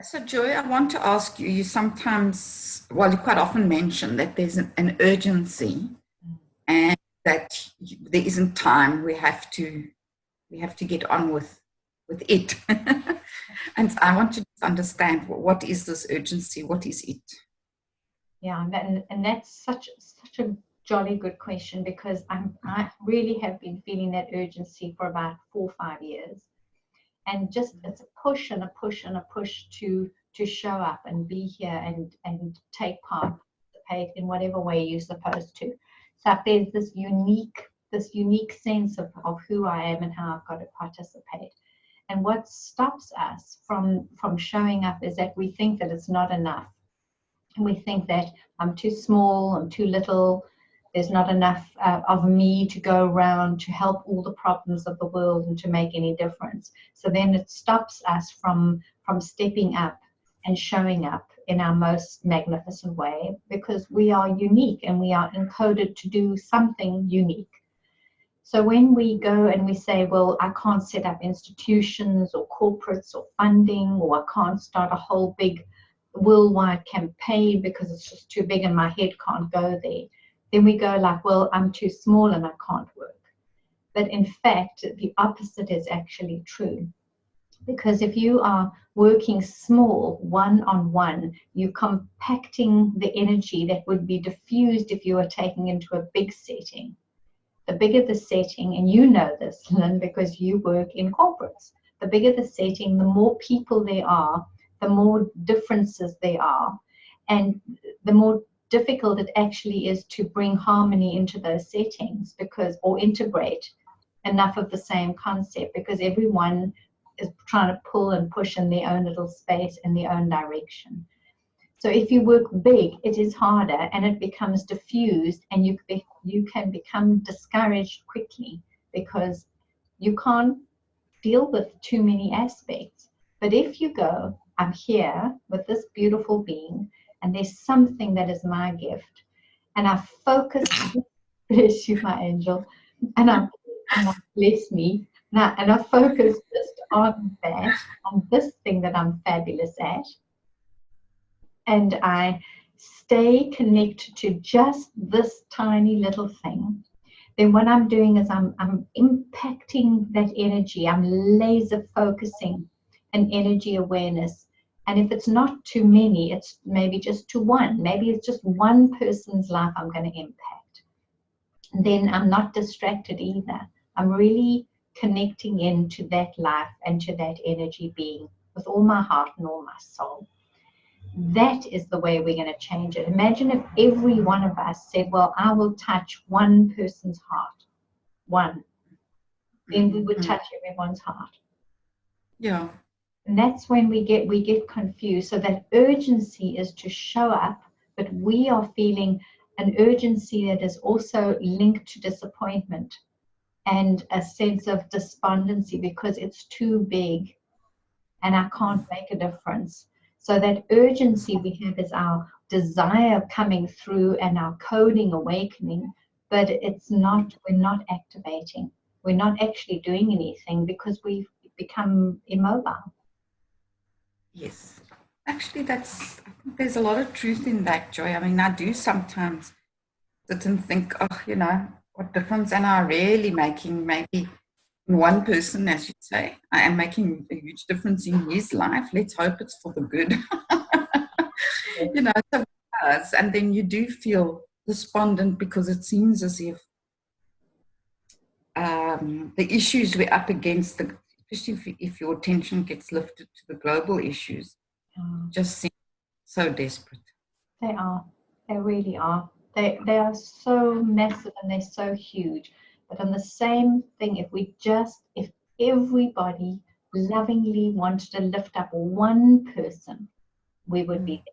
So, Joy, I want to ask you, you sometimes, well, you quite often mention that there's an urgency and that there isn't time. We have to get on with it. And I want to understand what is this urgency? What is it? Yeah, and that's such a jolly good question, because I really have been feeling that urgency for about 4 or 5 years, and just it's a push and a push and a push to show up and be here and take part, participate in whatever way you're supposed to. So there's this unique sense of who I am and how I've got to participate. And what stops us from showing up is that we think that it's not enough. And we think that I'm too small, I'm too little, there's not enough of me to go around to help all the problems of the world and to make any difference. So then it stops us from stepping up and showing up in our most magnificent way, because we are unique and we are encoded to do something unique. So when we go and we say, well, I can't set up institutions or corporates or funding, or I can't start a whole big worldwide campaign because it's just too big and my head can't go there, then we go like, well, I'm too small and I can't work. But in fact, the opposite is actually true. Because if you are working small, one-on-one, you're compacting the energy that would be diffused if you were taking into a big setting. The bigger the setting, and you know this, Lynn, because you work in corporates, the bigger the setting, the more people there are, the more differences there are, and the more difficult it actually is to bring harmony into those settings, or integrate enough of the same concept, because everyone is trying to pull and push in their own little space in their own direction. So if you work big, it is harder and it becomes diffused, and you can become discouraged quickly because you can't deal with too many aspects. But if you go, I'm here with this beautiful being, and there's something that is my gift, and I focus, bless you, my angel, and I bless me, and I focus just on that, on this thing that I'm fabulous at, and I stay connected to just this tiny little thing, then what I'm doing is I'm impacting that energy. I'm laser focusing an energy awareness. And if it's not too many, it's maybe just to one. Maybe it's just one person's life I'm going to impact. And then I'm not distracted either. I'm really connecting into that life and to that energy being with all my heart and all my soul. That is the way we're going to change it. Imagine if every one of us said, well, I will touch one person's heart. One. Then we would touch everyone's heart. Yeah. And that's when we get confused. So that urgency is to show up, but we are feeling an urgency that is also linked to disappointment and a sense of despondency because it's too big and I can't make a difference. So that urgency we have is our desire coming through and our coding awakening, but we're not activating. We're not actually doing anything because we've become immobile. Yes. Actually, I think there's a lot of truth in that, Joy. I mean, I do sometimes sit and think, oh, what difference am I really making? Maybe one person, as you say, I am making a huge difference in his life. Let's hope it's for the good. So it does. And then you do feel despondent because it seems as if the issues we're up against, especially if your attention gets lifted to the global issues, just seem so desperate. They are. They really are. They are so massive and they're so huge. But on the same thing, if everybody lovingly wanted to lift up one person, we would be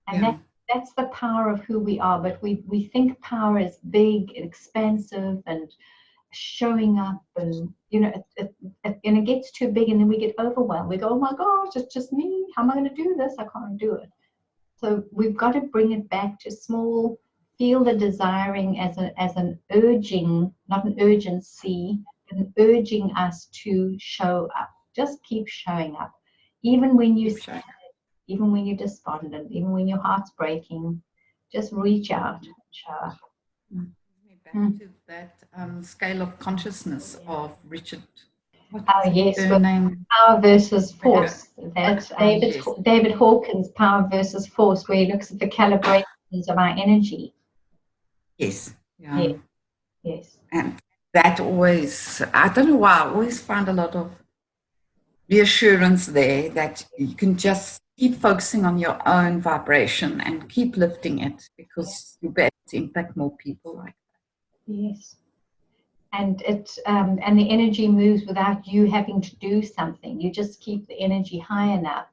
there. And that's the power of who we are. But we think power is big and expansive and showing up, and and it gets too big and then we get overwhelmed. We go, oh my gosh, it's just me. How am I going to do this? I can't do it. So we've got to bring it back to small, feel the desiring as an urging, not an urgency, but an urging us to show up. Just keep showing up. even when you're Keep showing. sad, even when you're despondent, even when your heart's breaking, just reach out, show up. Back to that scale of consciousness of Richard. Oh yes, her name? power versus force. That's Yes. David Hawkins' Power versus Force, where he looks at the calibrations of our energy. Yes. Yeah. Yeah. Yes. And that always, I don't know why, I always find a lot of reassurance there that you can just keep focusing on your own vibration and keep lifting it, because you'll be able to impact more people like that. Yes. And and the energy moves without you having to do something. You just keep the energy high enough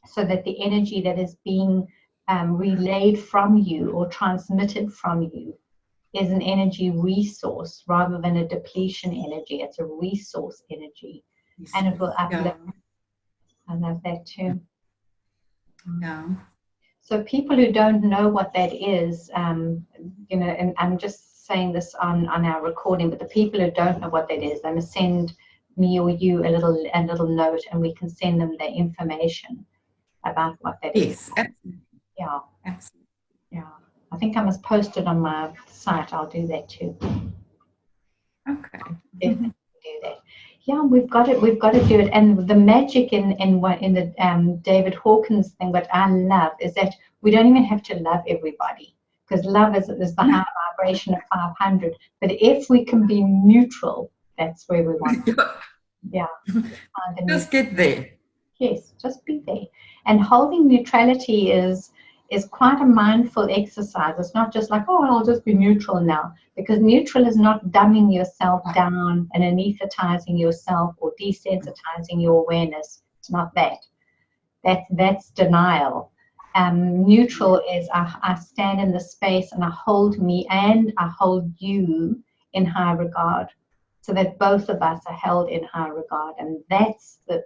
so that the energy that is being relayed from you or transmitted from you is an energy resource rather than a depletion energy. It's a resource energy, and it will uplift. Yeah. I love that too. Yeah. So people who don't know what that is, you know, and I'm just saying this on our recording, but the people who don't know what that is, they must send me or you a little note, and we can send them the information about what that is. Yes, absolutely. Yeah. Absolutely. Yeah. I think I must post it on my site. I'll do that too. Okay. Definitely do that. Yeah, we've got it. We've got to do it. And the magic in the David Hawkins thing, what I love is that we don't even have to love everybody, because love is the high vibration of 500. But if we can be neutral, that's where we want to be. Yeah. Just get there. Yes, just be there. And holding neutrality is quite a mindful exercise. It's not just like, oh, I'll just be neutral now, because neutral is not dumbing yourself down and anesthetizing yourself or desensitizing your awareness. It's not that. That's denial. Neutral is I stand in the space and I hold me and I hold you in high regard, so that both of us are held in high regard. And that's the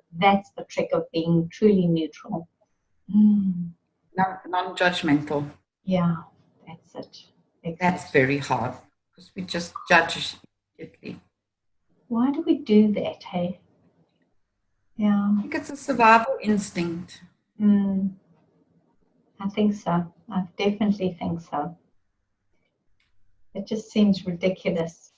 trick of being truly neutral. Non-judgmental. Yeah, that's it. Exactly. That's very hard, because we just judge immediately. Why do we do that, hey? Yeah. I think it's a survival instinct. I think so. I definitely think so. It just seems ridiculous.